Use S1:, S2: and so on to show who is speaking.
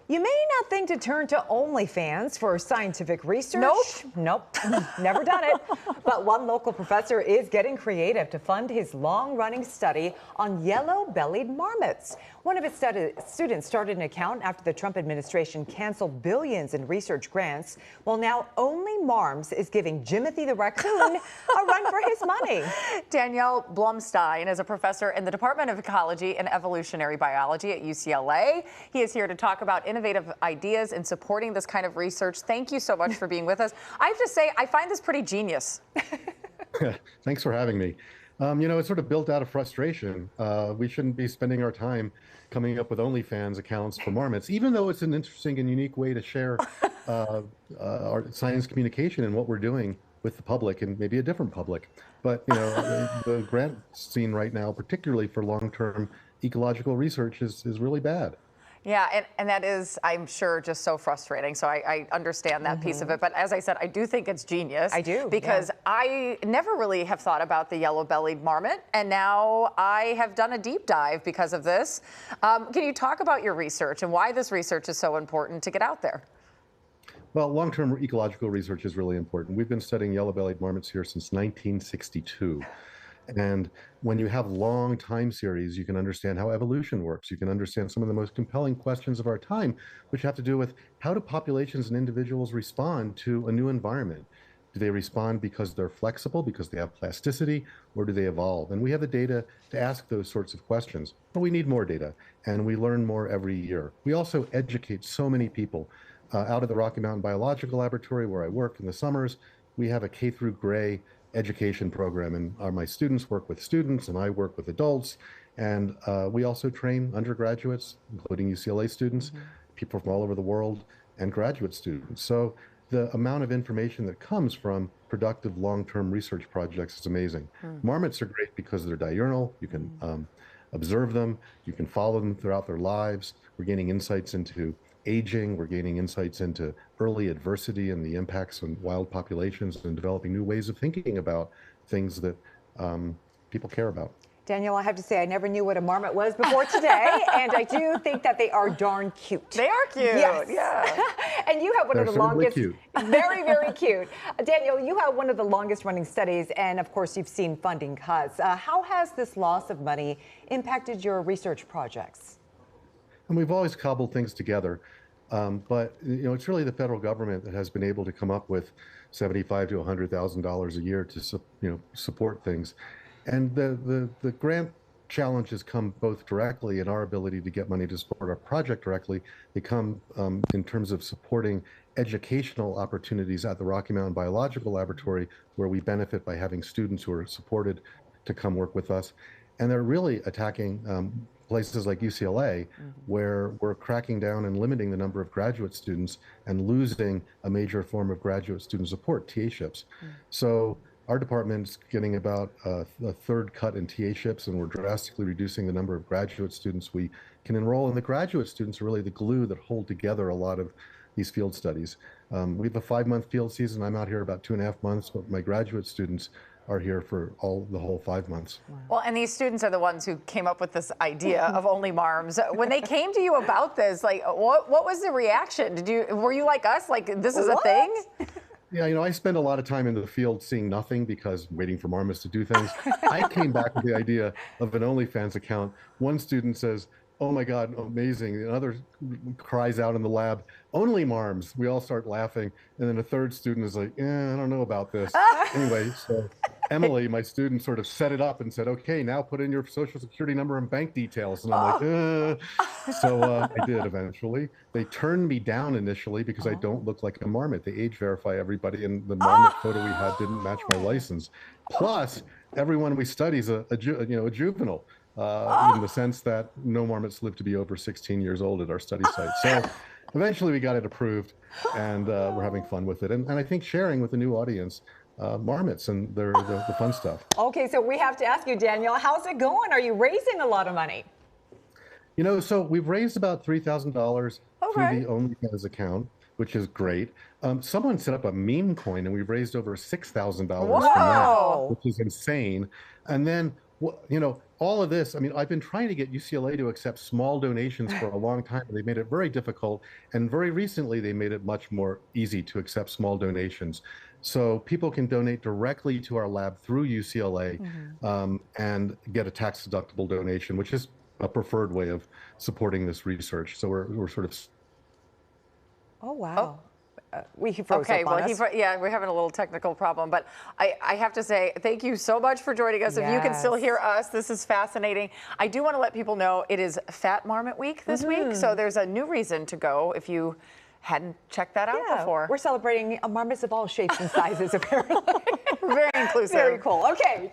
S1: You may not think to turn to OnlyFans for scientific research. Nope, never done it. But one local professor is getting creative to fund his long-running study on yellow-bellied marmots. One of his students started an account after the Trump administration canceled billions in research grants. Well, now OnlyMarms is giving Jimothy the raccoon a run for his money.
S2: Daniel Blumstein is a professor in the Department of Ecology and Evolutionary Biology at UCLA. He is here to talk about innovative ideas in supporting this kind of research. Thank you so much for being with us. I have to say, I find this pretty genius.
S3: Thanks for having me. It's sort of built out of frustration. We shouldn't be spending our time coming up with OnlyFans accounts for marmots, even though it's an interesting and unique way to share our science communication and what we're doing with the public and maybe a different public. But, the grant scene right now, particularly for long-term ecological research, is really bad.
S2: Yeah, and that is, I'm sure, just so frustrating. So I understand that piece of it. But as I said, I do think it's genius.
S1: I do.
S2: Because I never really have thought about the yellow-bellied marmot. And now I have done a deep dive because of this. Can you talk about your research and why this research is so important to get out there?
S3: Well, long-term ecological research is really important. We've been studying yellow-bellied marmots here since 1962. And when you have long time series, you can understand how evolution works. You can understand some of the most compelling questions of our time, which have to do with how do populations and individuals respond to a new environment? Do they respond because they're flexible, because they have plasticity, or do they evolve? And we have the data to ask those sorts of questions, but we need more data, and we learn more every year. We also educate so many people. Out of the Rocky Mountain Biological Laboratory, where I work in the summers, we have a K through Gray education program, and my students work with students and I work with adults, and we also train undergraduates, including UCLA students, people from all over the world, and graduate students. So the amount of information that comes from productive long-term research projects is amazing. Marmots are great because they're diurnal. You can observe them, you can follow them throughout their lives. We're gaining insights into aging, we're gaining insights into early adversity and the impacts on wild populations, and developing new ways of thinking about things that people care about.
S1: Daniel, I have to say, I never knew what a marmot was before today, and I do think that they are darn cute.
S2: They are cute,
S1: yes.
S2: Yeah.
S1: And you have one of the longest,
S3: cute.
S1: very, very cute. Daniel, you have one of the longest running studies, and of course you've seen funding cuts. How has this loss of money impacted your research projects?
S3: And we've always cobbled things together, but it's really the federal government that has been able to come up with $75,000 to $100,000 a year to support things, and the grant challenges come both directly in our ability to get money to support our project directly. They come in terms of supporting educational opportunities at the Rocky Mountain Biological Laboratory, where we benefit by having students who are supported to come work with us, and they're really attacking places like UCLA, where we're cracking down and limiting the number of graduate students and losing a major form of graduate student support, TA-ships. So our department's getting about a third cut in TA-ships, and we're drastically reducing the number of graduate students we can enroll. And the graduate students are really the glue that hold together a lot of these field studies. We have a 5-month field season. I'm out here about 2.5 months, but my graduate students are here for the whole 5 months.
S2: Well, and these students are the ones who came up with this idea of OnlyMarms. When they came to you about this, like, what was the reaction? Were you like us, like, this is a thing?
S3: Yeah, I spend a lot of time in the field seeing nothing because waiting for marmots to do things. I came back with the idea of an OnlyFans account. One student says, "Oh my God, amazing." Another cries out in the lab, "OnlyMarms." We all start laughing. And then a third student is like, I don't know about this. Anyway, so Emily, my student, sort of set it up and said, "Okay, now put in your social security number and bank details." And I'm like, So I did eventually. They turned me down initially because I don't look like a marmot. They age verify everybody, and the marmot photo we had didn't match my license. Plus, everyone we study is a juvenile. In the sense that no marmots live to be over 16 years old at our study site. So eventually we got it approved, and we're having fun with it. And I think sharing with a new audience marmots and the fun stuff.
S1: Okay, so we have to ask you, Daniel, how's it going? Are you raising a lot of money?
S3: So we've raised about $3,000 through the OnlyFans account, which is great. Someone set up a meme coin, and we've raised over $6,000 from that, which is insane. And then all of this, I mean, I've been trying to get UCLA to accept small donations for a long time. They made it very difficult. And very recently, they made it much more easy to accept small donations. So people can donate directly to our lab through UCLA and get a tax deductible donation, which is a preferred way of supporting this research. So we're sort of.
S1: Oh, wow. He froze
S2: Okay,
S1: up on
S2: well,
S1: us.
S2: yeah, we're having a little technical problem, but I have to say thank you so much for joining us. If you can still hear us, this is fascinating. I do want to let people know it is Fat Marmot Week this week, so there's a new reason to go if you hadn't checked that out before.
S1: We're celebrating marmots of all shapes and sizes, apparently.
S2: Very inclusive.
S1: Very cool. Okay.